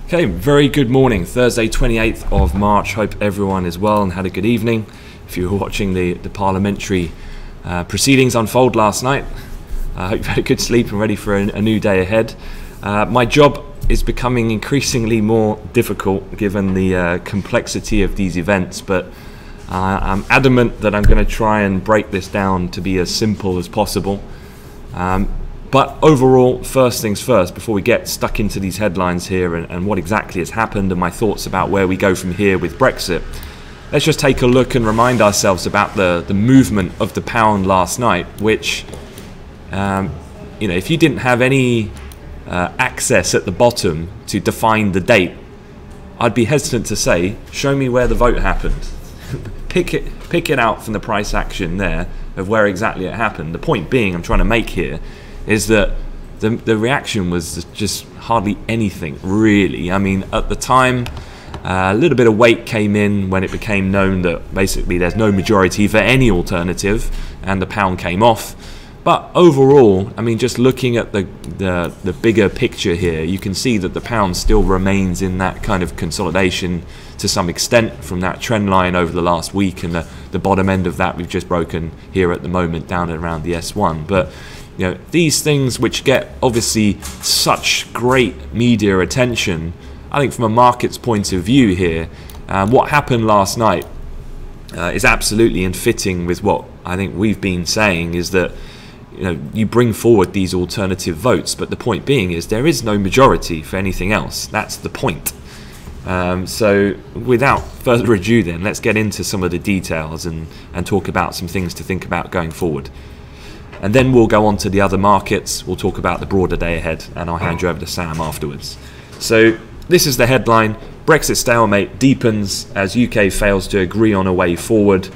Okay, very good morning. Thursday 28th of March. Hope everyone is well and had a good evening. If you were watching the parliamentary proceedings unfold last night, I hope you had a good sleep and ready for a new day ahead. My job is becoming increasingly more difficult given the complexity of these events, but I'm adamant that I'm going to try and break this down to be as simple as possible. But overall, first things first, before we get stuck into these headlines here and what exactly has happened and my thoughts about where we go from here with Brexit, let's just take a look and remind ourselves about the movement of the pound last night, which, if you didn't have any access at the bottom to define the date, I'd be hesitant to say, show me where the vote happened. Pick it out from the price action there of where exactly it happened. The point being I'm trying to make here is that the reaction was just hardly anything, really. I mean, at the time, a little bit of weight came in when it became known that basically there's no majority for any alternative, and the pound came off. But overall, I mean, just looking at the bigger picture here, you can see that the pound still remains in that kind of consolidation to some extent from that trend line over the last week, and the bottom end of that we've just broken here at the moment down at around the S1. But these things which get obviously such great media attention, I think from a market's point of view here, what happened last night is absolutely in fitting with what I think we've been saying, is that you bring forward these alternative votes, but the point being is there is no majority for anything else. That's the point. So without further ado then, let's get into some of the details and talk about some things to think about going forward. And then we'll go on to the other markets. We'll talk about the broader day ahead, and I'll hand you over to Sam afterwards. So this is the headline: Brexit stalemate deepens as UK fails to agree on a way forward.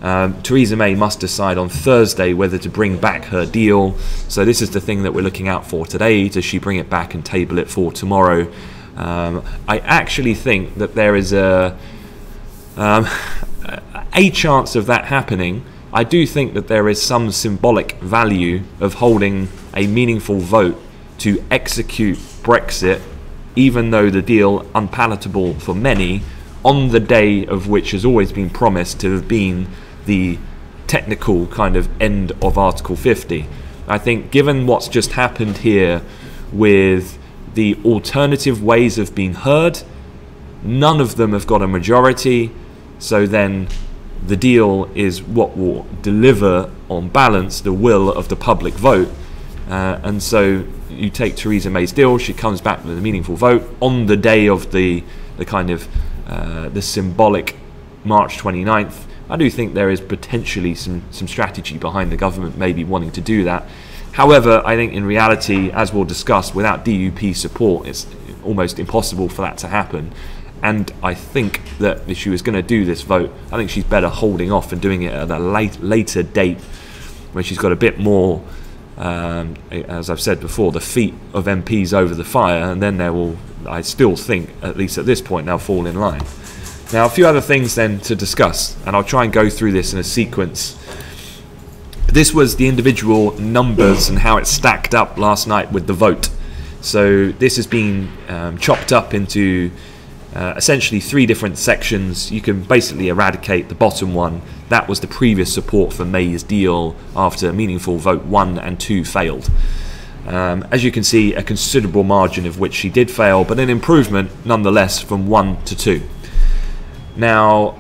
Theresa May must decide on Thursday whether to bring back her deal. So this is the thing that we're looking out for today. Does she bring it back and table it for tomorrow? I actually think that there is a chance of that happening. I do think that there is some symbolic value of holding a meaningful vote to execute Brexit, even though the deal, unpalatable for many, on the day of which has always been promised to have been the technical kind of end of Article 50. I think given what's just happened here with the alternative ways of being heard, none of them have got a majority, so then the deal is what will deliver on balance the will of the public vote. And so you take Theresa May's deal, she comes back with a meaningful vote on the day of the kind of the symbolic March 29th. I do think there is potentially some strategy behind the government maybe wanting to do that. However, I think in reality, as we'll discuss, without DUP support, it's almost impossible for that to happen. And I think that if she was going to do this vote, I think she's better holding off and doing it at a later date when she's got a bit more, as I've said before, the feet of MPs over the fire, and then there will, I still think, at least at this point, they'll fall in line. Now, a few other things then to discuss, and I'll try and go through this in a sequence. This was the individual numbers and how it stacked up last night with the vote. So this has been chopped up into essentially three different sections. You can basically eradicate the bottom one. That was the previous support for May's deal after meaningful vote 1 and 2 failed. As you can see, a considerable margin of which she did fail, but an improvement nonetheless from 1 to 2. Now,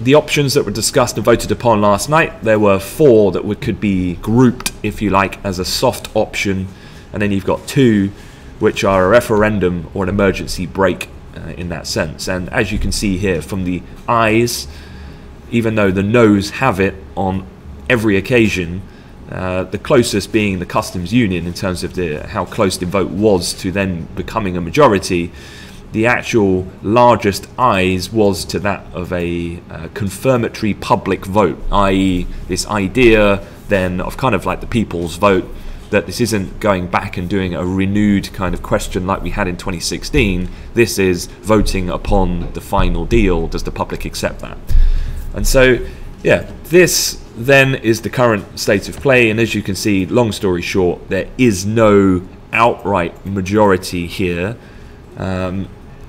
the options that were discussed and voted upon last night, there were 4 that could be grouped, if you like, as a soft option, and then you've got 2 which are a referendum or an emergency brake in that sense. And as you can see here from the ayes, even though the noes have it on every occasion, the closest being the customs union in terms of how close the vote was to then becoming a majority, the actual largest ayes was to that of a confirmatory public vote, i.e. this idea then of kind of like the people's vote, that this isn't going back and doing a renewed kind of question like we had in 2016. This is voting upon the final deal. Does the public accept that? And so, yeah, this then is the current state of play. And as you can see, long story short, there is no outright majority here.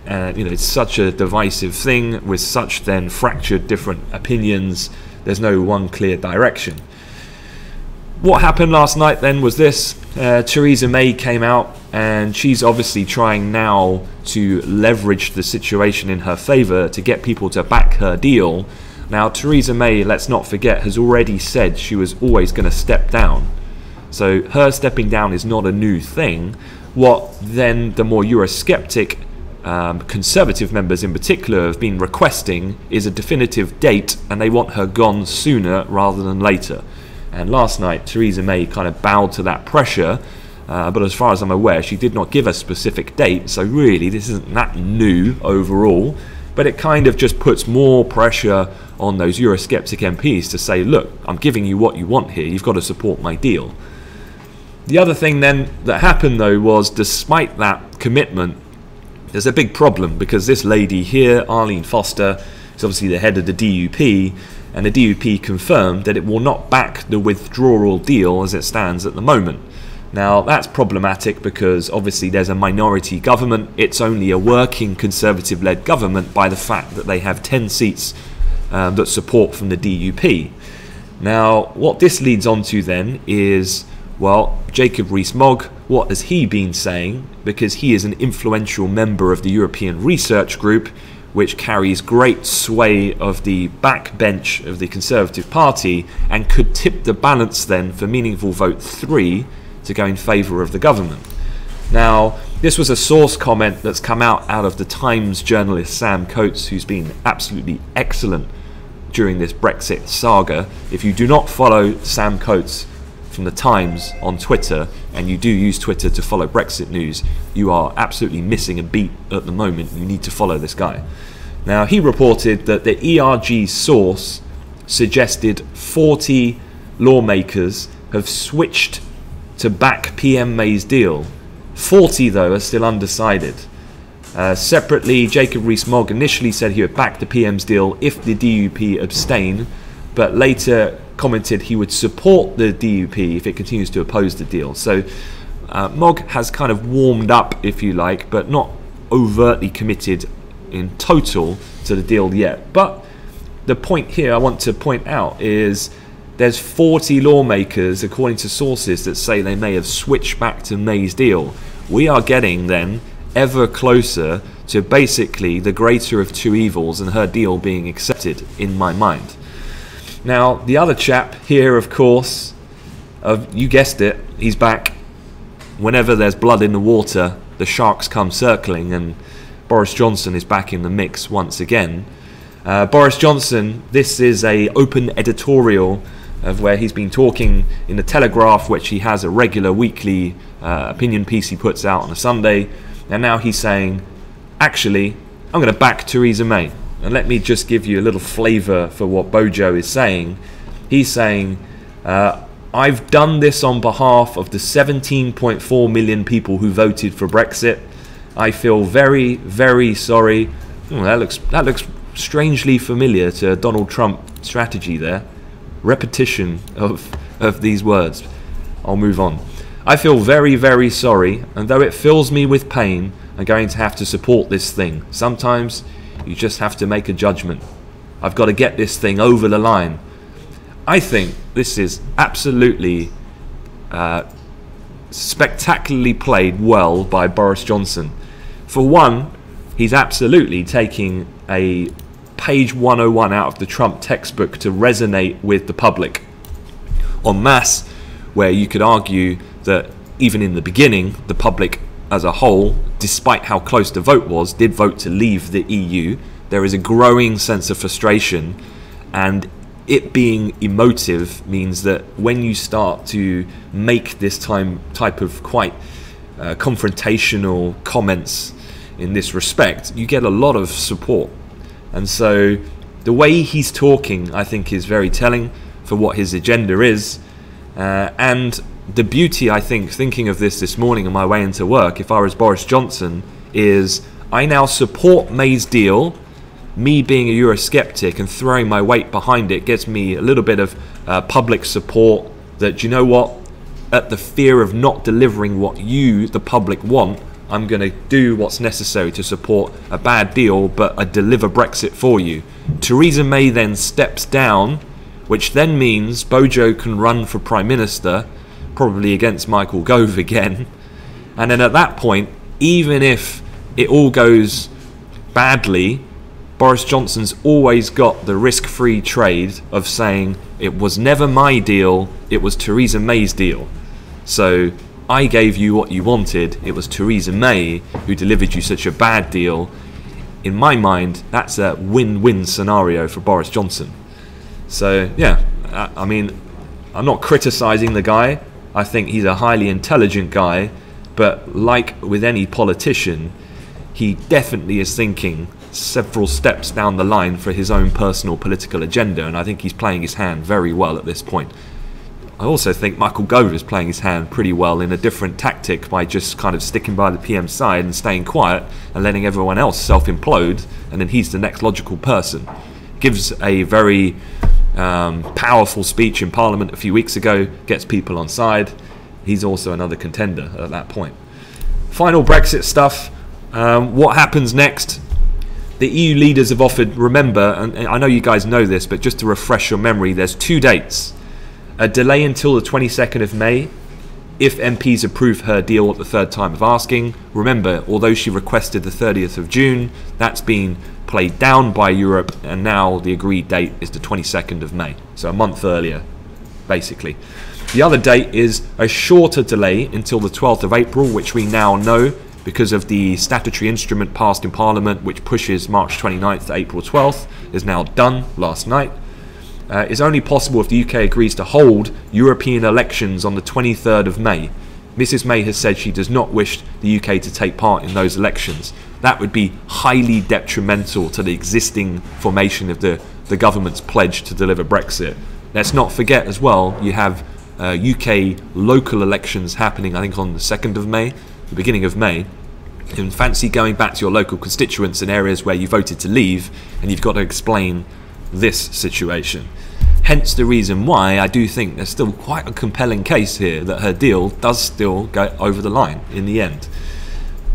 It's such a divisive thing with such then fractured different opinions. There's no one clear direction. What happened last night then was this. Theresa May came out, and she's obviously trying now to leverage the situation in her favour to get people to back her deal. Now, Theresa May, let's not forget, has already said she was always going to step down. So her stepping down is not a new thing. What then the more Eurosceptic Conservative members in particular have been requesting is a definitive date, and they want her gone sooner rather than later. And last night Theresa May kind of bowed to that pressure, but as far as I'm aware she did not give a specific date, so really this isn't that new overall, but it kind of just puts more pressure on those Eurosceptic MPs to say, look, I'm giving you what you want here, you've got to support my deal. The other thing then that happened though was, despite that commitment, there's a big problem, because this lady here, Arlene Foster, is obviously the head of the DUP, and the DUP confirmed that it will not back the withdrawal deal as it stands at the moment. Now that's problematic because obviously there's a minority government. It's only a working Conservative-led government by the fact that they have 10 seats that support from the DUP. Now what this leads on to then is, well, Jacob Rees-Mogg, what has he been saying? Because he is an influential member of the European Research Group, which carries great sway of the backbench of the Conservative Party and could tip the balance then for meaningful vote 3 to go in favour of the government. Now, this was a source comment that's come out of the Times journalist Sam Coates, who's been absolutely excellent during this Brexit saga. If you do not follow Sam Coates from the Times on Twitter, and you do use Twitter to follow Brexit news, you are absolutely missing a beat at the moment. You need to follow this guy. Now, he reported that the ERG source suggested 40 lawmakers have switched to back PM May's deal. 40 though are still undecided. Separately, Jacob Rees-Mogg initially said he would back the PM's deal if the DUP abstain, but later commented he would support the DUP if it continues to oppose the deal. So Mogg has kind of warmed up, if you like, but not overtly committed in total to the deal yet. But the point here I want to point out is there's 40 lawmakers, according to sources, that say they may have switched back to May's deal. We are getting then ever closer to basically the greater of two evils and her deal being accepted, in my mind. Now, the other chap here, of course, you guessed it, he's back. Whenever there's blood in the water, the sharks come circling, and Boris Johnson is back in the mix once again. Boris Johnson, this is an open editorial of where he's been talking in the Telegraph, which he has a regular weekly opinion piece he puts out on a Sunday, and now he's saying, actually, I'm going to back Theresa May. And let me just give you a little flavour for what Bojo is saying. He's saying, I've done this on behalf of the 17.4 million people who voted for Brexit. I feel very, very sorry. That looks strangely familiar to Donald Trump strategy there. Repetition of these words. I'll move on. I feel very, very sorry, and though it fills me with pain, I'm going to have to support this thing. Sometimes you just have to make a judgment. I've got to get this thing over the line. I think this is absolutely spectacularly played well by Boris Johnson. For one, he's absolutely taking a page 101 out of the Trump textbook to resonate with the public en masse, where you could argue that even in the beginning, the public as a whole, despite how close the vote was, did vote to leave the EU. There is a growing sense of frustration, and it being emotive means that when you start to make this type of quite confrontational comments in this respect, you get a lot of support. And so the way he's talking, I think, is very telling for what his agenda is. And the beauty, I think, thinking of this morning on my way into work, if I was Boris Johnson, is I now support May's deal. Me being a Eurosceptic and throwing my weight behind it gets me a little bit of public support that, you know what, at the fear of not delivering what you, the public, want, I'm going to do what's necessary to support a bad deal, but I deliver Brexit for you. Theresa May then steps down, which then means Bojo can run for Prime Minister, probably against Michael Gove again. And then at that point, even if it all goes badly, Boris Johnson's always got the risk-free trade of saying it was never my deal, it was Theresa May's deal. So I gave you what you wanted, it was Theresa May who delivered you such a bad deal. In my mind, that's a win-win scenario for Boris Johnson. So yeah, I mean, I'm not criticising the guy. I think he's a highly intelligent guy, but like with any politician, he definitely is thinking several steps down the line for his own personal political agenda, and I think he's playing his hand very well at this point. I also think Michael Gove is playing his hand pretty well in a different tactic by just kind of sticking by the PM's side and staying quiet and letting everyone else self-implode, and then he's the next logical person. Gives a very powerful speech in Parliament a few weeks ago, gets people on side. He's also another contender at that point. Final Brexit stuff. What happens next? The EU leaders have offered, remember, and I know you guys know this, but just to refresh your memory, there's 2 dates. A delay until the 22nd of May, if MPs approve her deal at the 3rd time of asking. Remember, although she requested the 30th of June, that's been played down by Europe, and now the agreed date is the 22nd of May, so a month earlier, basically. The other date is a shorter delay until the 12th of April, which we now know because of the statutory instrument passed in Parliament, which pushes March 29th to April 12th, is now done last night. Is only possible if the UK agrees to hold European elections on the 23rd of May. Mrs May has said she does not wish the UK to take part in those elections. That would be highly detrimental to the existing formation of the government's pledge to deliver Brexit. Let's not forget as well, you have UK local elections happening, I think on the 2nd of May, the beginning of May. You can fancy going back to your local constituents in areas where you voted to leave, and you've got to explain this situation. Hence the reason why I do think there's still quite a compelling case here that her deal does still go over the line in the end.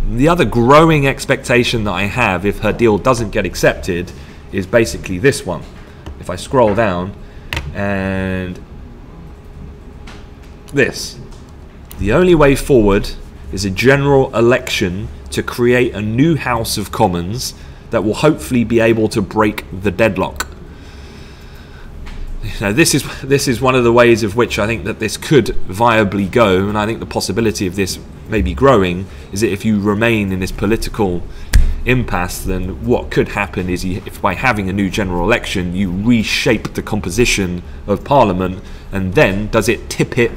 The other growing expectation that I have if her deal doesn't get accepted is basically this one. If I scroll down, and this. The only way forward is a general election to create a new House of Commons that will hopefully be able to break the deadlock. Now, this is one of the ways of which I think that this could viably go, and I think the possibility of this maybe growing is that if you remain in this political impasse, then what could happen is if by having a new general election you reshape the composition of Parliament, and then does it tip it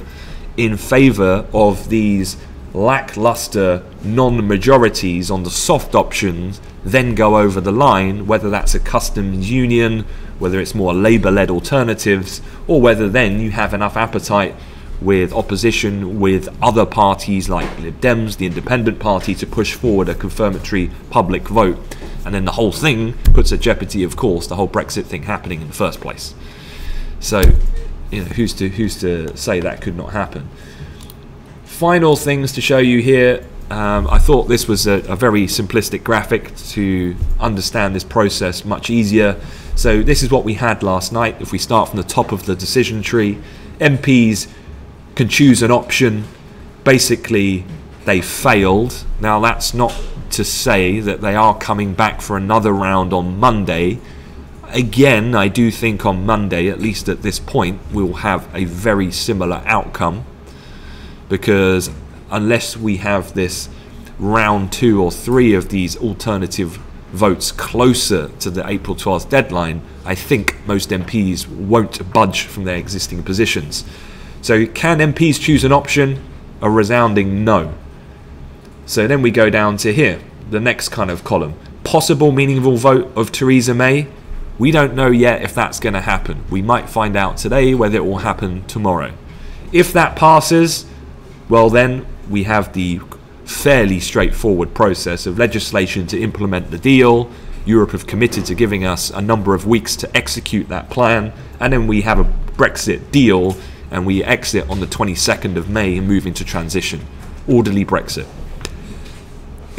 in favour of these lackluster non-majorities on the soft options, then go over the line, whether that's a customs union, whether it's more Labour-led alternatives, or whether then you have enough appetite with opposition with other parties like Lib Dems, the Independent Party, to push forward a confirmatory public vote. And then the whole thing puts at jeopardy, of course, the whole Brexit thing happening in the first place. So, you know, who's to say that could not happen? Final things to show you here. I thought this was a very simplistic graphic to understand this process much easier. So this is what we had last night. If we start from the top of the decision tree, MPs can choose an option. Basically, they failed. Now, that's not to say that they are coming back for another round on Monday. Again, I do think on Monday, at least at this point, we'll have a very similar outcome, because unless we have this round 2 or 3 of these alternative votes closer to the April 12th deadline, I think most MPs won't budge from their existing positions. So can MPs choose an option? A resounding no. So then we go down to here, the next kind of column. Possible meaningful vote of Theresa May. We don't know yet if that's going to happen. We might find out today whether it will happen tomorrow. If that passes, well then we have the fairly straightforward process of legislation to implement the deal. Europe have committed to giving us a number of weeks to execute that plan, and then we have a Brexit deal and we exit on the 22nd of May and move into transition. Orderly Brexit.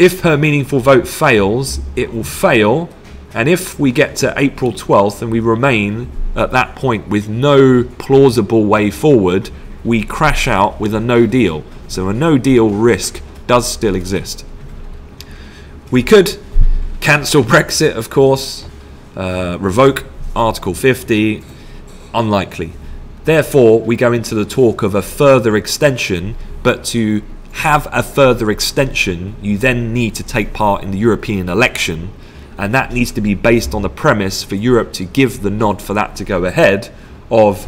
if her meaningful vote fails, it will fail, and if we get to April 12th and we remain at that point with no plausible way forward, we crash out with a no deal. So a no deal risk does still exist. We could cancel Brexit, of course, revoke Article 50, unlikely. Therefore, we go into the talk of a further extension, but to have a further extension, you then need to take part in the European election, and that needs to be based on the premise for Europe to give the nod for that to go ahead of,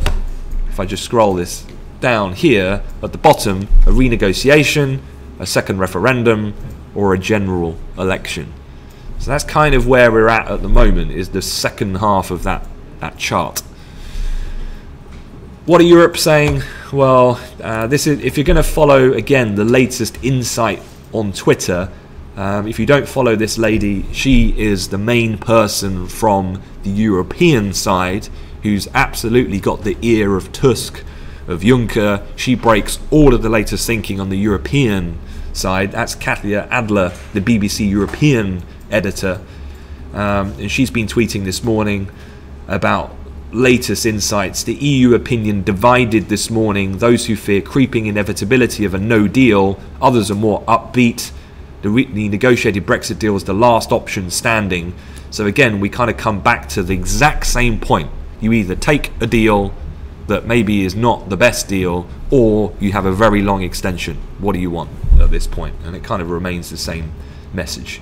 if I just scroll this down here, at the bottom, a renegotiation, a second referendum, or a general election. So that's kind of where we're at the moment, is the second half of that chart. What are Europe saying? Well, this is, if you're going to follow, again, the latest insight on Twitter, if you don't follow this lady, she is the main person from the European side who's absolutely got the ear of Tusk, of Juncker. She breaks all of the latest thinking on the European side. That's Katja Adler, the BBC European editor, and she's been tweeting this morning about latest insights. The EU opinion divided this morning. Those who fear creeping inevitability of a no deal, others are more upbeat. The negotiated Brexit deal is the last option standing. So again, we kind of come back to the exact same point. You either take a deal that maybe is not the best deal, or you have a very long extension. What do you want at this point? And it kind of remains the same message.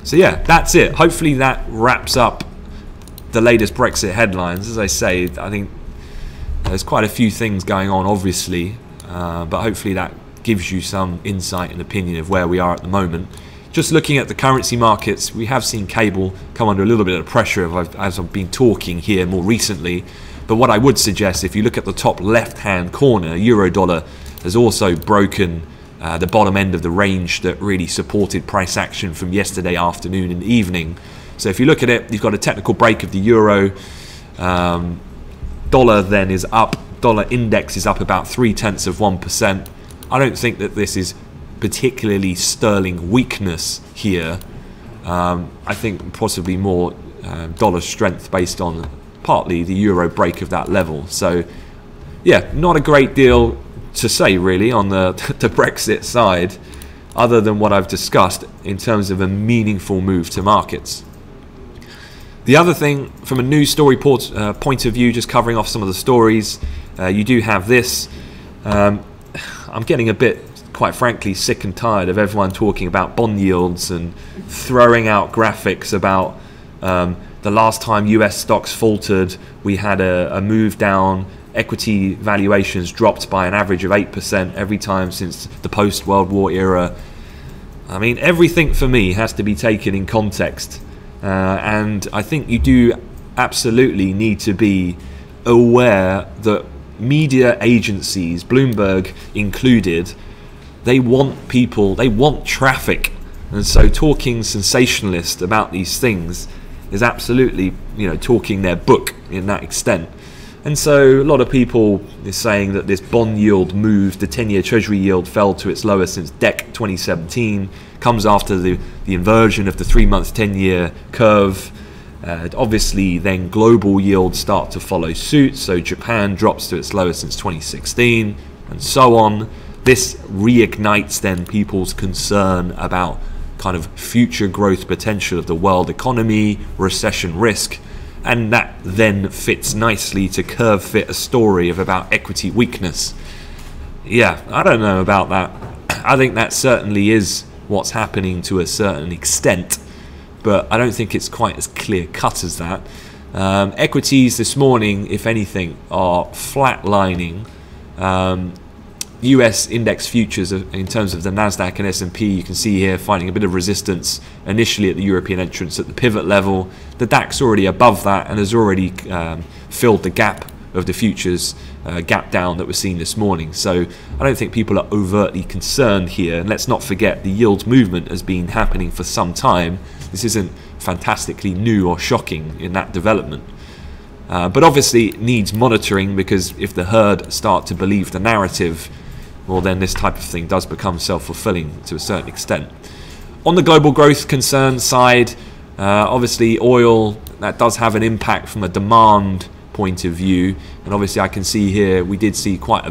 So yeah, that's it. Hopefully that wraps up the latest Brexit headlines. As I say, I think there's quite a few things going on, obviously, but hopefully that gives you some insight and opinion of where we are at the moment. Just looking at the currency markets, we have seen cable come under a little bit of pressure as I've been talking here more recently. But what I would suggest, if you look at the top left-hand corner, euro-dollar has also broken the bottom end of the range that really supported price action from yesterday afternoon and evening. So if you look at it, you've got a technical break of the euro. Dollar then is up. Dollar index is up about 0.3%. I don't think that this is particularly sterling weakness here. I think possibly more dollar strength based on partly the euro break of that level. So yeah, not a great deal to say really on the Brexit side, other than what I've discussed in terms of a meaningful move to markets. The other thing, from a news story point of view, just covering off some of the stories, you do have this. I'm getting a bit, quite frankly, sick and tired of everyone talking about bond yields and throwing out graphics about the last time US stocks faltered, we had a move down. Equity valuations dropped by an average of 8% every time since the post-World War era. I mean, everything for me has to be taken in context. And I think you do absolutely need to be aware that media agencies, Bloomberg included, they want people, they want traffic. And so talking sensationalist about these things is absolutely, you know, talking their book in that extent. And so a lot of people is saying that this bond yield move, the 10-year Treasury yield fell to its lowest since DEC 2017, comes after the inversion of the 3-month 10-year curve. Obviously then global yields start to follow suit, so Japan drops to its lowest since 2016, and so on. This reignites then people's concern about kind of future growth potential of the world economy, recession risk, and that then fits nicely to curve fit a story of about equity weakness. Yeah, I don't know about that. I think that certainly is what's happening to a certain extent, but I don't think it's quite as clear cut as that. Equities this morning, if anything, are flatlining. US index futures in terms of the Nasdaq and S&P, you can see here finding a bit of resistance initially at the European entrance at the pivot level. The DAX already above that and has already filled the gap of the futures gap down that we're seeing this morning. So I don't think people are overtly concerned here. And let's not forget the yield movement has been happening for some time. This isn't fantastically new or shocking in that development. But obviously it needs monitoring, because if the herd start to believe the narrative, well then this type of thing does become self-fulfilling to a certain extent. On the global growth concern side, obviously oil, that does have an impact from a demand point of view, and obviously I can see here we did see quite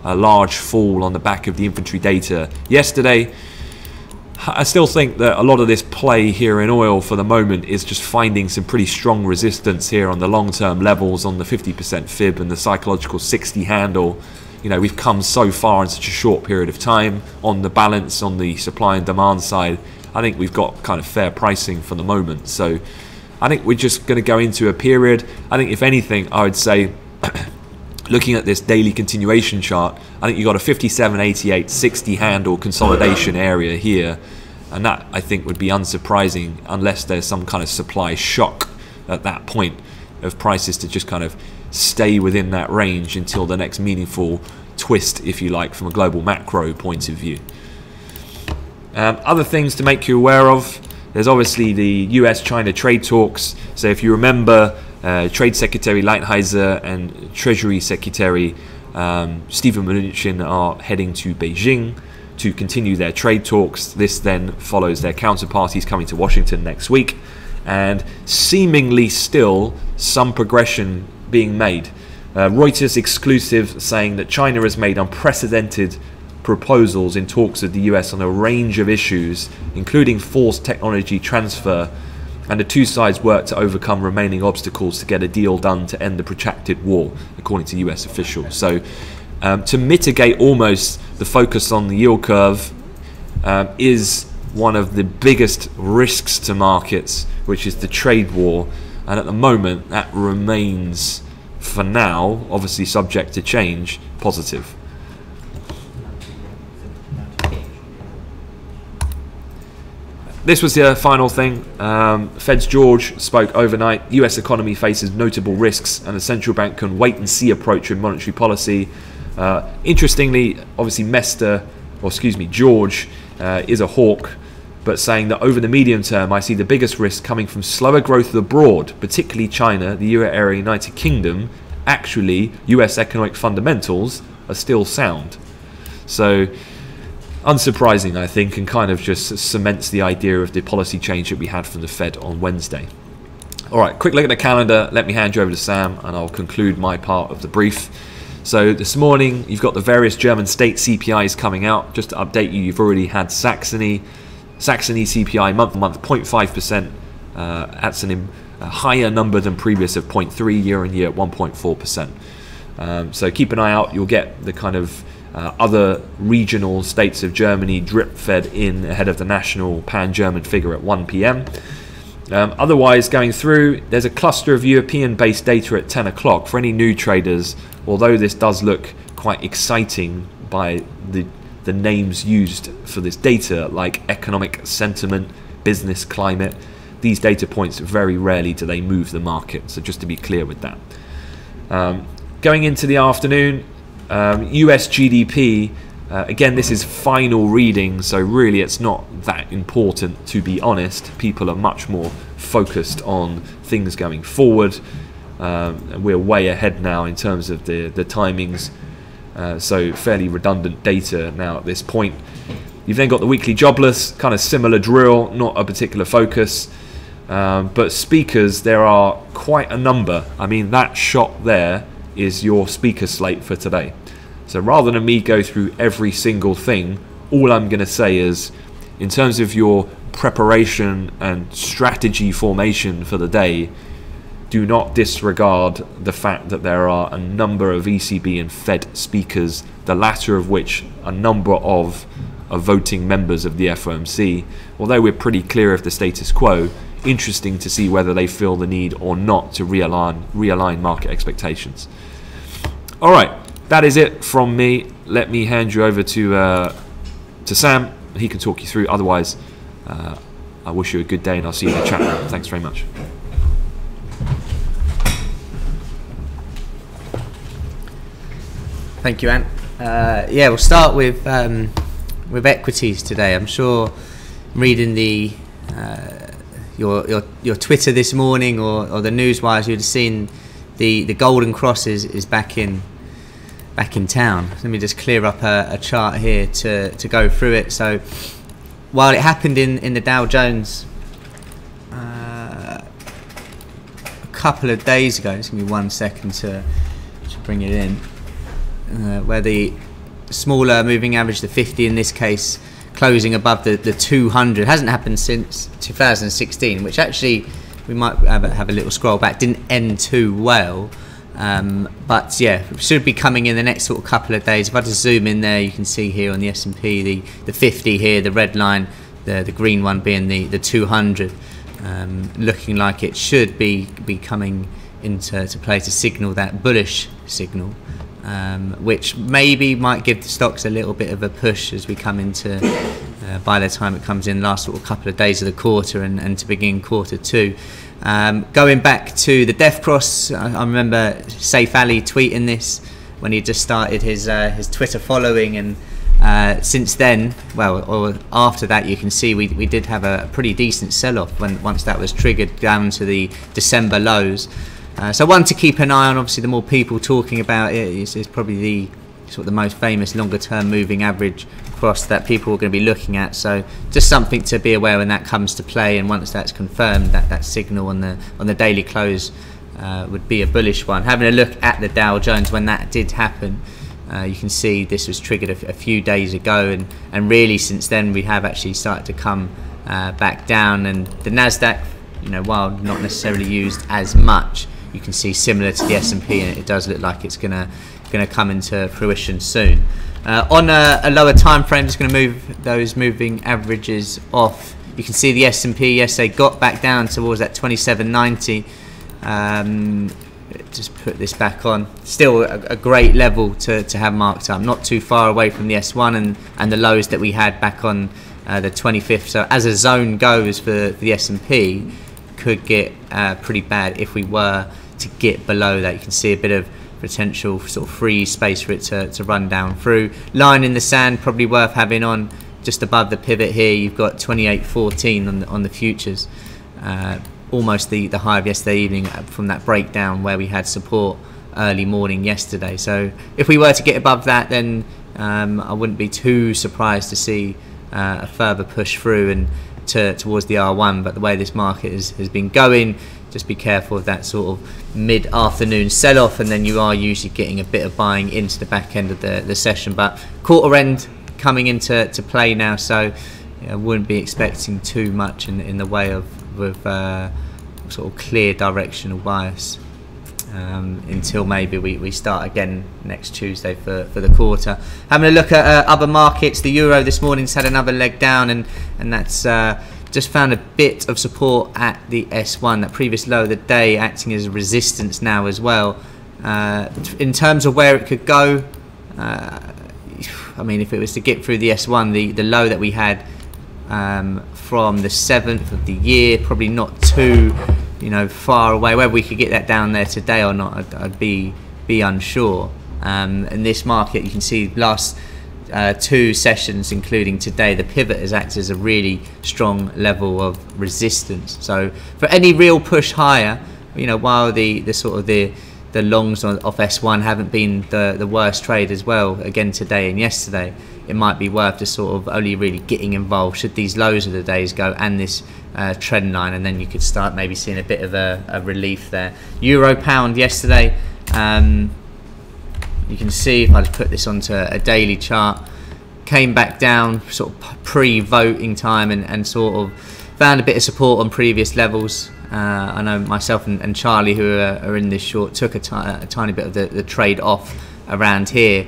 a large fall on the back of the inventory data yesterday. I still think that a lot of this play here in oil for the moment is just finding some pretty strong resistance here on the long-term levels on the 50% fib and the psychological 60 handle. You know, we've come so far in such a short period of time. On the balance, on the supply and demand side, I think we've got kind of fair pricing for the moment. So I think we're just going to go into a period. I think if anything, I would say looking at this daily continuation chart, I think you've got a 57, 88, 60 handle consolidation area here. And that, I think, would be unsurprising unless there's some kind of supply shock at that point of prices to just kind of stay within that range until the next meaningful twist, if you like, from a global macro point of view. Other things to make you aware of, there's obviously the US-China trade talks. So if you remember, Trade Secretary Lighthizer and Treasury Secretary Stephen Mnuchin are heading to Beijing to continue their trade talks. This then follows their counterparties coming to Washington next week, and seemingly still some progression being made. Reuters exclusive saying that China has made unprecedented proposals in talks with the US on a range of issues, including forced technology transfer, and the two sides work to overcome remaining obstacles to get a deal done to end the protracted war, according to US officials. So to mitigate almost the focus on the yield curve is one of the biggest risks to markets, which is the trade war, and at the moment that remains, for now, obviously subject to change, positive. This was the final thing. Fed's George spoke overnight. US economy faces notable risks and the central bank can wait and see approach in monetary policy. Interestingly, obviously George is a hawk, but saying that over the medium term I see the biggest risk coming from slower growth abroad, particularly China, the Euro area, United Kingdom. Actually, US economic fundamentals are still sound. So unsurprising, I think, and kind of just cements the idea of the policy change that we had from the Fed on Wednesday. Alright, quick look at the calendar. Let me hand you over to Sam and I'll conclude my part of the brief. So this morning you've got the various German state CPIs coming out. Just to update you, you've already had Saxony CPI month-to-month 0.5%. That's a higher number than previous of 0.3, year-on-year at 1.4%. So keep an eye out. You'll get the kind of other regional states of Germany drip-fed in ahead of the national pan-German figure at 1 p.m. Otherwise, going through, there's a cluster of European-based data at 10 o'clock. For any new traders, although this does look quite exciting by the names used for this data, like economic sentiment, business climate, these data points very rarely do they move the market. So just to be clear with that. Going into the afternoon, US GDP, again this is final reading, so really it's not that important, to be honest. People are much more focused on things going forward. We're way ahead now in terms of the timings, so fairly redundant data now at this point. You've then got the weekly jobless, kind of similar drill, not a particular focus, but speakers, there are quite a number. I mean, that shot there is your speaker slate for today. So rather than me go through every single thing, all I'm going to say is, in terms of your preparation and strategy formation for the day, do not disregard the fact that there are a number of ECB and Fed speakers, the latter of which a number of are voting members of the FOMC. Although we're pretty clear of the status quo, interesting to see whether they feel the need or not to realign market expectations. All right, that is it from me. Let me hand you over to Sam. He can talk you through. Otherwise, I wish you a good day and I'll see you in the chat room. Thanks very much. Thank you, Ant. Yeah, we'll start with equities today. I'm sure reading the your Twitter this morning or the news wires, you'd have seen the Golden Cross is back in town. Let me just clear up a chart here to go through it. So while it happened in the Dow Jones a couple of days ago, just give me 1 second to bring it in, where the smaller moving average, the 50 in this case, closing above the 200, hasn't happened since 2016, which actually, we might have a little scroll back, didn't end too well. But yeah, it should be coming in the next sort of couple of days. If I just zoom in there, you can see here on the S&P, the 50 here, the red line, the green one being the 200, looking like it should be coming into play to signal that bullish signal, which maybe might give the stocks a little bit of a push as we come into, by the time it comes in last sort of couple of days of the quarter and to begin quarter two. Going back to the Death Cross, I remember Saif Ali tweeting this when he just started his Twitter following, and since then, well, or after that, you can see we did have a pretty decent sell-off once that was triggered down to the December lows. So one to keep an eye on. Obviously, the more people talking about it is probably the sort of the most famous longer-term moving average cross that people are going to be looking at. So just something to be aware when that comes to play, and once that's confirmed, that signal on the daily close would be a bullish one. Having a look at the Dow Jones when that did happen, you can see this was triggered a few days ago, and really since then we have actually started to come back down. And the Nasdaq, you know, while not necessarily used as much, you can see similar to the S&P, and it does look like it's gonna come into fruition soon. On a lower time frame, just going to move those moving averages off. You can see the S&P yesterday got back down towards that 2790. Just put this back on. Still a great level to have marked up. Not too far away from the S1 and the lows that we had back on the 25th. So as a zone goes for the S&P, could get pretty bad if we were to get below that. You can see a bit of potential sort of free space for it to run down through. Line in the sand, probably worth having on just above the pivot here. You've got 28.14 on the futures, almost the high of yesterday evening from that breakdown where we had support early morning yesterday. So if we were to get above that, then I wouldn't be too surprised to see a further push through and towards the R1. But the way this market has been going, just be careful of that sort of mid-afternoon sell-off, and then you are usually getting a bit of buying into the back end of the session. But quarter end coming into play now, so I wouldn't be expecting too much in the way of sort of clear directional bias until maybe we start again next Tuesday for the quarter. Having a look at other markets, the euro this morning's had another leg down, and that's just found a bit of support at the S1, that previous low of the day, acting as a resistance now as well. In terms of where it could go, I mean, if it was to get through the S1, the low that we had from the 7th of the year, probably not too far away. Whether we could get that down there today or not, I'd be unsure. In this market, you can see last two sessions, including today, the pivot has acted as a really strong level of resistance. So for any real push higher, while the sort of the longs off S1 haven't been the worst trade as well, again today and yesterday, it might be worth just sort of only really getting involved should these lows of the days go and this trend line, and then you could start maybe seeing a bit of a relief there. Euro pound yesterday, you can see if I just put this onto a daily chart, came back down sort of pre-voting time and sort of found a bit of support on previous levels. I know myself and Charlie, who are in this short, took a tiny bit of the trade off around here,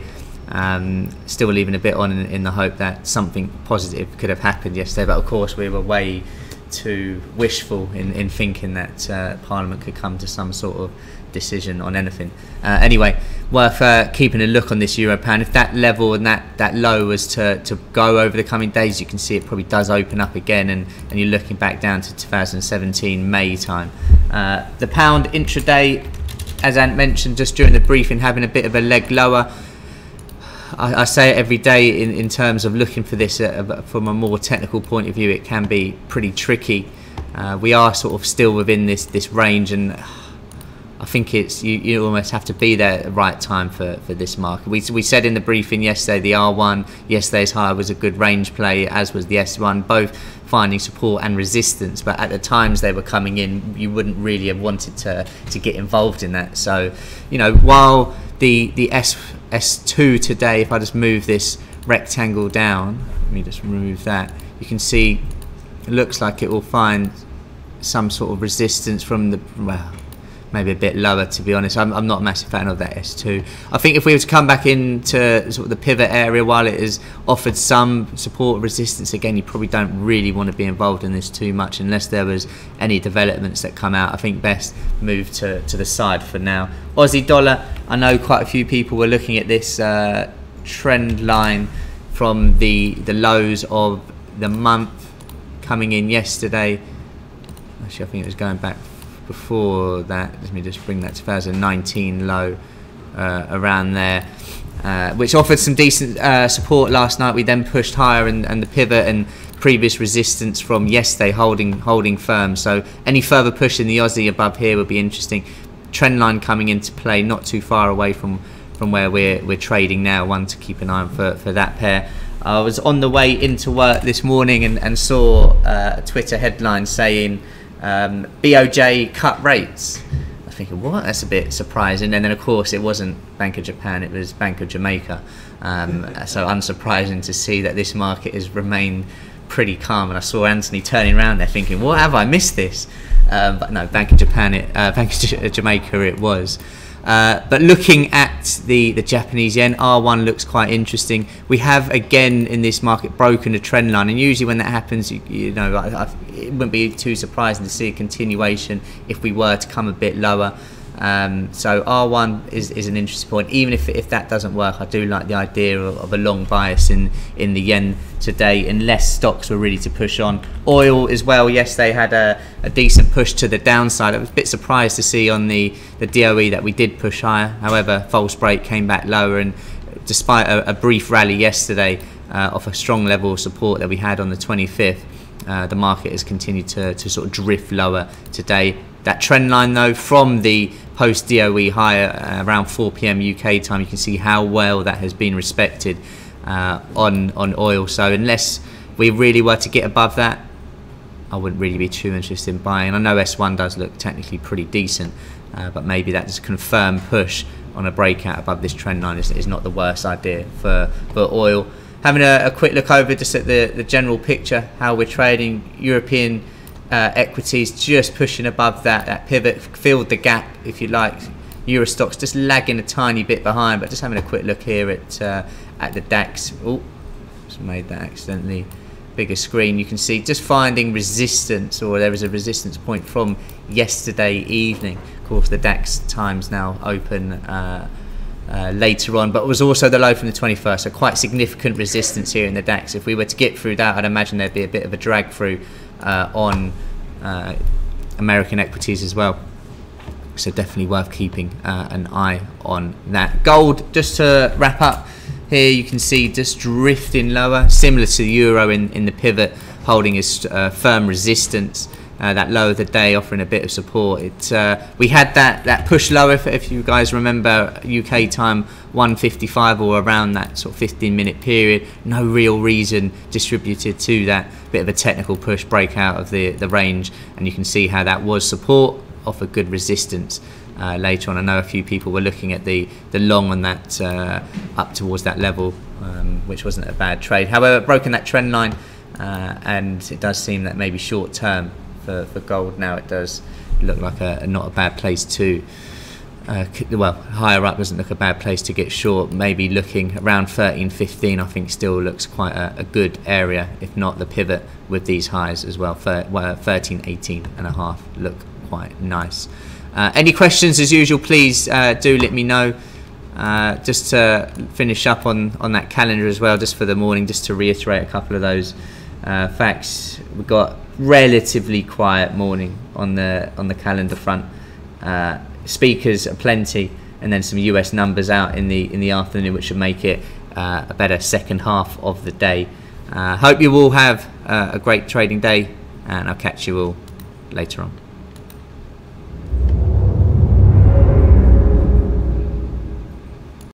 still leaving a bit on in the hope that something positive could have happened yesterday. But of course we were way too wishful in thinking that Parliament could come to some sort of decision on anything. Anyway, worth keeping a look on this euro pound. If that level and that low was to go over the coming days, you can see it probably does open up again, and you're looking back down to 2017 May time. The pound intraday, as Ant mentioned just during the briefing, having a bit of a leg lower. I say it every day in terms of looking for this from a more technical point of view, it can be pretty tricky. We are sort of still within this range, and I think it's you almost have to be there at the right time for this market. We said in the briefing yesterday the R1 yesterday's high was a good range play, as was the S1, both finding support and resistance, but at the times they were coming in, you wouldn't really have wanted to get involved in that. So, you know, while the S2 today, if I just move this rectangle down, let me just remove that, you can see it looks like it will find some sort of resistance from the, well, maybe a bit lower, to be honest. I'm not a massive fan of that S2. I think if we were to come back into sort of the pivot area, while it has offered some support resistance, again, you probably don't really want to be involved in this too much unless there was any developments that come out. I think best move to the side for now. Aussie dollar, I know quite a few people were looking at this trend line from the lows of the month coming in yesterday. Actually, I think it was going back before that. Let me just bring that 2019 low around there, which offered some decent support last night. We then pushed higher, and the pivot and previous resistance from yesterday holding firm. So any further push in the Aussie above here would be interesting. Trend line coming into play, not too far away from where we're trading now. One to keep an eye on for that pair. I was on the way into work this morning and saw a Twitter headline saying BOJ cut rates. I was thinking, what? That's a bit surprising. And then, of course, it wasn't Bank of Japan, it was Bank of Jamaica. So unsurprising to see that this market has remained pretty calm. And I saw Anthony turning around there thinking, what, have I missed this? But no, Bank of Japan, Bank of Jamaica it was. But looking at the Japanese yen, R1 looks quite interesting. We have again in this market broken the trend line, and usually when that happens, you know, it wouldn't be too surprising to see a continuation if we were to come a bit lower. So R1 is an interesting point. Even if that doesn't work, I do like the idea of a long bias in the yen today, unless stocks were really to push on. Oil as well, yes, they had a decent push to the downside. I was a bit surprised to see on the DOE that we did push higher. However, false break came back lower, and despite a brief rally yesterday off a strong level of support that we had on the 25th, the market has continued to sort of drift lower today. That trend line though, from the post DOE higher around 4 PM UK time, you can see how well that has been respected on oil. So unless we really were to get above that, I wouldn't really be too interested in buying. I know S1 does look technically pretty decent, but maybe that just confirmed push on a breakout above this trend line is not the worst idea for oil. Having a quick look over just at the general picture, how we're trading. European equities just pushing above that pivot, filled the gap if you like. Euro stocks just lagging a tiny bit behind, but just having a quick look here at the DAX. Oh, just made that accidentally bigger screen. You can see just finding resistance, or there was a resistance point from yesterday evening. Of course, the DAX times now open later on, but it was also the low from the 21st, so quite significant resistance here in the DAX. If we were to get through that, I'd imagine there'd be a bit of a drag through on American equities as well, so definitely worth keeping an eye on that. Gold, just to wrap up here, you can see just drifting lower, similar to the euro in the pivot, holding its firm resistance. That low of the day offering a bit of support. We had that push lower, if you guys remember, UK time 155 or around that sort of 15-minute period. No real reason distributed to that. Bit of a technical push breakout of the range, and you can see how that was support, offered good resistance later on. I know a few people were looking at the long on that up towards that level, which wasn't a bad trade. However, broken that trend line, and it does seem that maybe short term for gold now, it does look like not a bad place to well, higher up doesn't look a bad place to get short. Maybe looking around 13.15 I think still looks quite a good area, if not the pivot with these highs as well. 13.18 and a half look quite nice. Any questions as usual, please do let me know. Just to finish up on that calendar as well, just for the morning, just to reiterate a couple of those facts. We've got relatively quiet morning on the calendar front. Speakers are plenty, and then some US numbers out in the afternoon, which should make it a better second half of the day. Hope you all have a great trading day, and I'll catch you all later on.